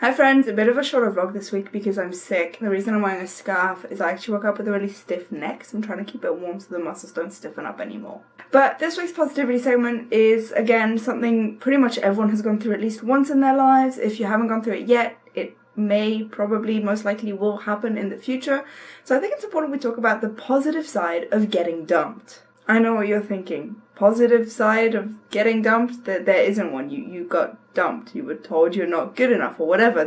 Hi friends, a bit of a shorter vlog this week because I'm sick. The reason I'm wearing a scarf is I actually woke up with a really stiff neck, so I'm trying to keep it warm so the muscles don't stiffen up anymore. But this week's positivity segment is, again, something pretty much everyone has gone through at least once in their lives. If you haven't gone through it yet, it may, probably, most likely will happen in the future. So I think it's important we talk about the positive side of getting dumped. I know what you're thinking. Positive side of getting dumped? There isn't one. You got dumped. You were told you're not good enough or whatever.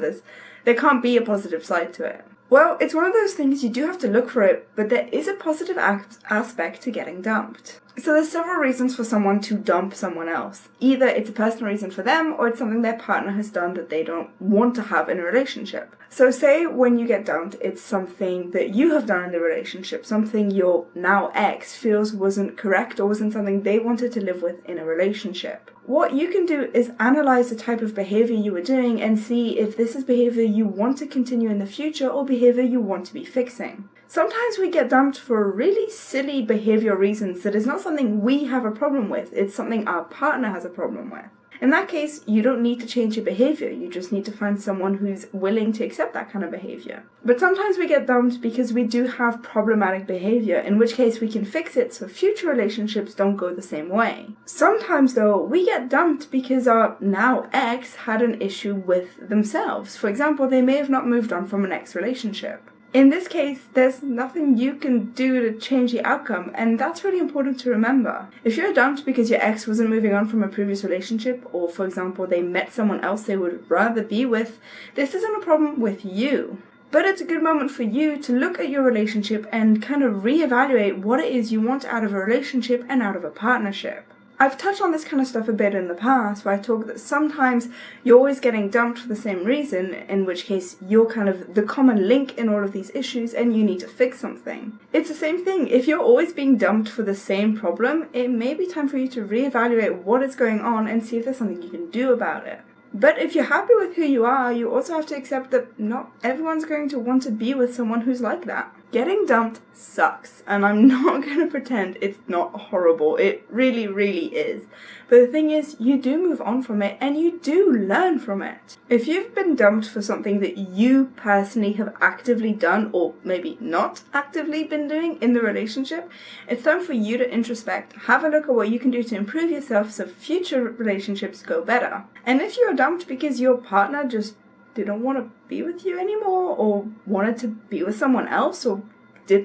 There can't be a positive side to it. Well, it's one of those things you do have to look for it, but there is a positive aspect to getting dumped. So there's several reasons for someone to dump someone else. Either it's a personal reason for them, or it's something their partner has done that they don't want to have in a relationship. So say when you get dumped, it's something that you have done in the relationship, something your now ex feels wasn't correct or wasn't something they wanted to live with in a relationship. What you can do is analyze the type of behavior you were doing and see if this is behavior you want to continue in the future or behavior you want to be fixing. Sometimes we get dumped for really silly behavioral reasons that is not something we have a problem with, it's something our partner has a problem with. In that case, you don't need to change your behavior, you just need to find someone who's willing to accept that kind of behavior. But sometimes we get dumped because we do have problematic behavior, in which case we can fix it so future relationships don't go the same way. Sometimes though, we get dumped because our now ex had an issue with themselves. For example, they may have not moved on from an ex relationship. In this case, there's nothing you can do to change the outcome, and that's really important to remember. If you're dumped because your ex wasn't moving on from a previous relationship, or for example, they met someone else they would rather be with, this isn't a problem with you. But it's a good moment for you to look at your relationship and kind of reevaluate what it is you want out of a relationship and out of a partnership. I've touched on this kind of stuff a bit in the past, where I talk that sometimes you're always getting dumped for the same reason, in which case you're kind of the common link in all of these issues and you need to fix something. It's the same thing. If you're always being dumped for the same problem, it may be time for you to reevaluate what is going on and see if there's something you can do about it. But if you're happy with who you are, you also have to accept that not everyone's going to want to be with someone who's like that. Getting dumped sucks, and I'm not going to pretend it's not horrible. It really, really is. But the thing is, you do move on from it, and you do learn from it. If you've been dumped for something that you personally have actively done, or maybe not actively been doing in the relationship, it's time for you to introspect, have a look at what you can do to improve yourself so future relationships go better. And if you're dumped because your partner just didn't want to be with you anymore, or wanted to be with someone else, or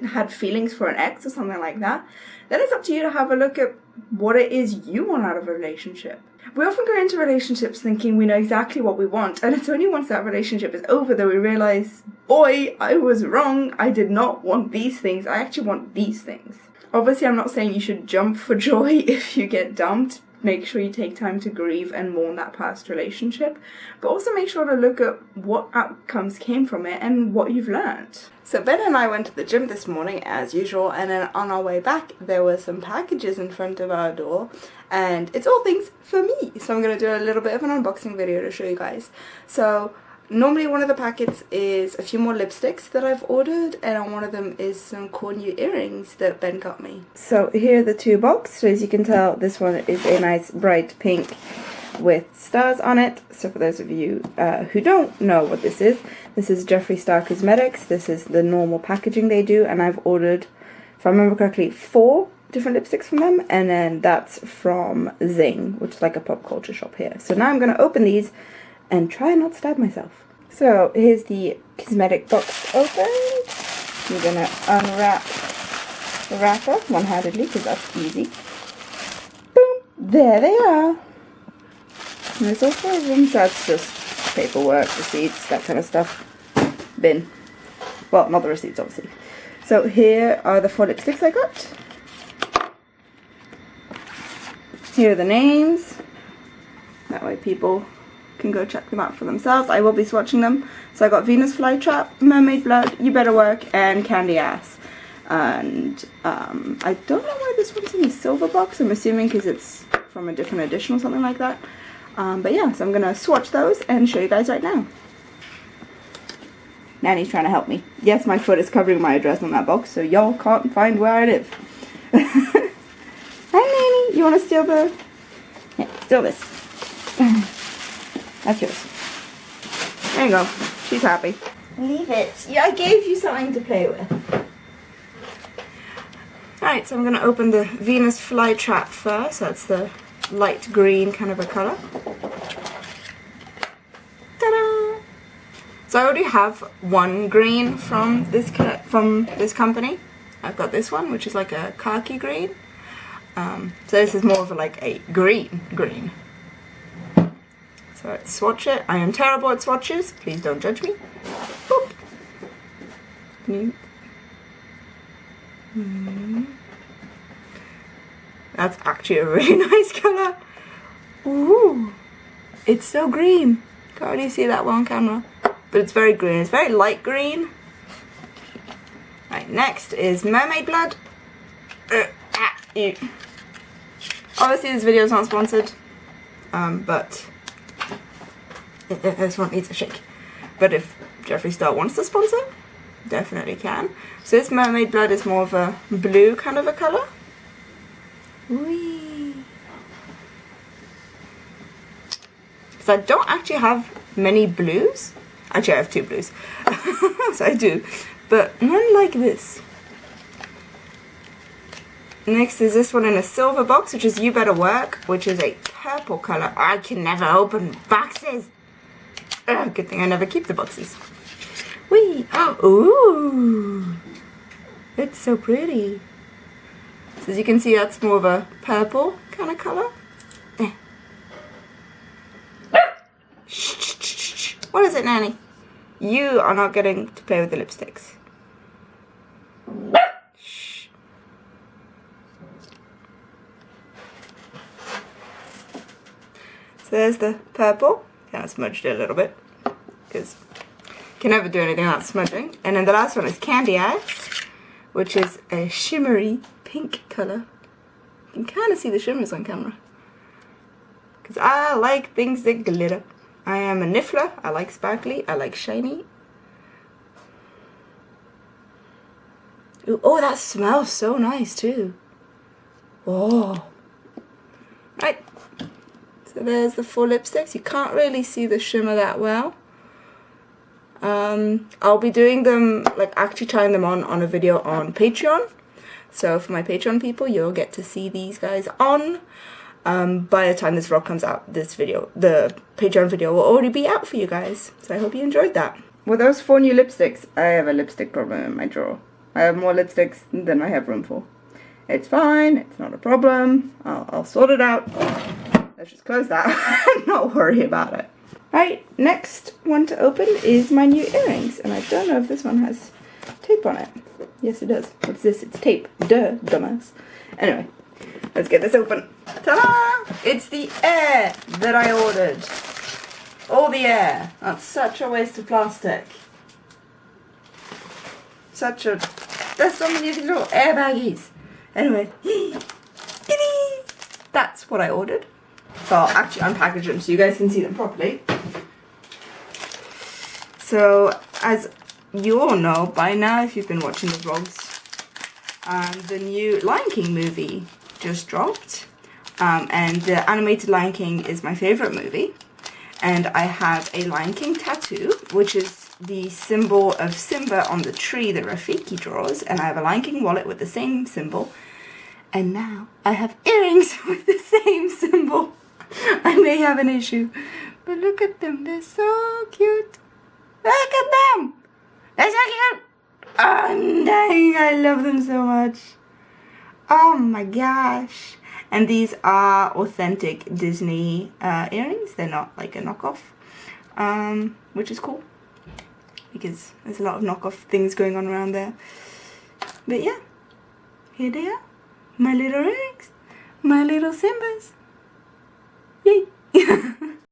had feelings for an ex or something like that, then it's up to you to have a look at what it is you want out of a relationship. We often go into relationships thinking we know exactly what we want, and it's only once that relationship is over that we realize, boy, I was wrong, I did not want these things, I actually want these things. Obviously, I'm not saying you should jump for joy if you get dumped. Make sure you take time to grieve and mourn that past relationship, but also make sure to look at what outcomes came from it and what you've learned. So Ben and I went to the gym this morning as usual, and then on our way back there were some packages in front of our door, and it's all things for me, so I'm going to do a little bit of an unboxing video to show you guys. So normally one of the packets is a few more lipsticks that I've ordered, and on one of them is some cool new earrings that Ben got me. So here are the two boxes. So as you can tell, this one is a nice bright pink with stars on it. So for those of you who don't know what this is Jeffree Star Cosmetics. This is the normal packaging they do, and I've ordered, if I remember correctly, 4 different lipsticks from them, and then that's from Zing, which is like a pop culture shop here. So now I'm going to open these and try not to stab myself. So here's the cosmetic box opened. I'm going to unwrap the wrapper one-handedly because that's easy. Boom! There they are. And there's all 4 of them, so that's just paperwork, receipts, that kind of stuff. Bin. Well, not the receipts, obviously. So here are the 4 lipsticks I got. Here are the names. That way people can go check them out for themselves. I will be swatching them. So I got Venus Flytrap, Mermaid Blood, You Better Work, and Candy Ass. And I don't know why this one's in the silver box. I'm assuming because it's from a different edition or something like that. But yeah, so I'm going to swatch those and show you guys right now. Nanny's trying to help me. Yes, my foot is covering my address on that box, so y'all can't find where I live. Hi, Nanny. You want to steal the... Yeah, steal this. That's yours. There you go. She's happy. Leave it. Yeah, I gave you something to play with. Alright, so I'm going to open the Venus flytrap first. That's the light green kind of a colour. Ta-da! So I already have one green from this company. I've got this one, which is like a khaki green. So this is more of like a green. So let's swatch it. I am terrible at swatches. Please don't judge me. Boop. That's actually a really nice colour. Ooh, it's so green. Can't really see that well on camera, but it's very green. It's very light green. Right, next is mermaid blood. Ew. Obviously this video is not sponsored, but this one needs a shake. But if Jeffree Star wants to sponsor, definitely can. So this mermaid blood is more of a blue kind of a colour. Whee! Because I don't actually have many blues. Actually, I have 2 blues. So I do. But none like this. Next is this one in a silver box, which is You Better Work, which is a purple colour. I can never open boxes. Ugh, good thing I never keep the boxes. Whee! Ooh! It's so pretty. So as you can see, that's more of a purple kind of colour. Shh. What is it, Nanny? You are not getting to play with the lipsticks. Shh. So there's the purple. Kind of smudged it a little bit, because you can never do anything without smudging. And then the last one is Candy Ice, which is a shimmery pink colour. You can kind of see the shimmers on camera, because I like things that glitter. I am a niffler. I like sparkly. I like shiny. Ooh, oh, that smells so nice too. Oh. Right. So there's the 4 lipsticks. You can't really see the shimmer that well. I'll be doing them, like actually trying them on a video on Patreon. So for my Patreon people, you'll get to see these guys on. By the time this vlog comes out, this video, the Patreon video, will already be out for you guys. So I hope you enjoyed that. With those 4 new lipsticks, I have a lipstick problem in my drawer. I have more lipsticks than I have room for. It's fine. It's not a problem. I'll sort it out. Let's just close that and not worry about it. Right, next one to open is my new earrings. And I don't know if this one has tape on it. Yes, it does. What's this? It's tape. Duh, dumbass. Anyway, let's get this open. Ta-da! It's the air that I ordered. All the air. That's such a waste of plastic. There's so many of these little air baggies. Anyway, that's what I ordered. So I'll actually unpackage them so you guys can see them properly. So as you all know by now, if you've been watching the vlogs, the new Lion King movie just dropped. And the animated Lion King is my favourite movie. And I have a Lion King tattoo, which is the symbol of Simba on the tree that Rafiki draws. And I have a Lion King wallet with the same symbol. And now I have earrings with the same symbol. I may have an issue, but look at them. They're so cute. Look at them. They're so cute. Oh, I'm dying. I love them so much. Oh my gosh. And these are authentic Disney earrings. They're not like a knockoff, which is cool, because there's a lot of knockoff things going on around there. But yeah, here they are. My little earrings. My little Simbas. Yay!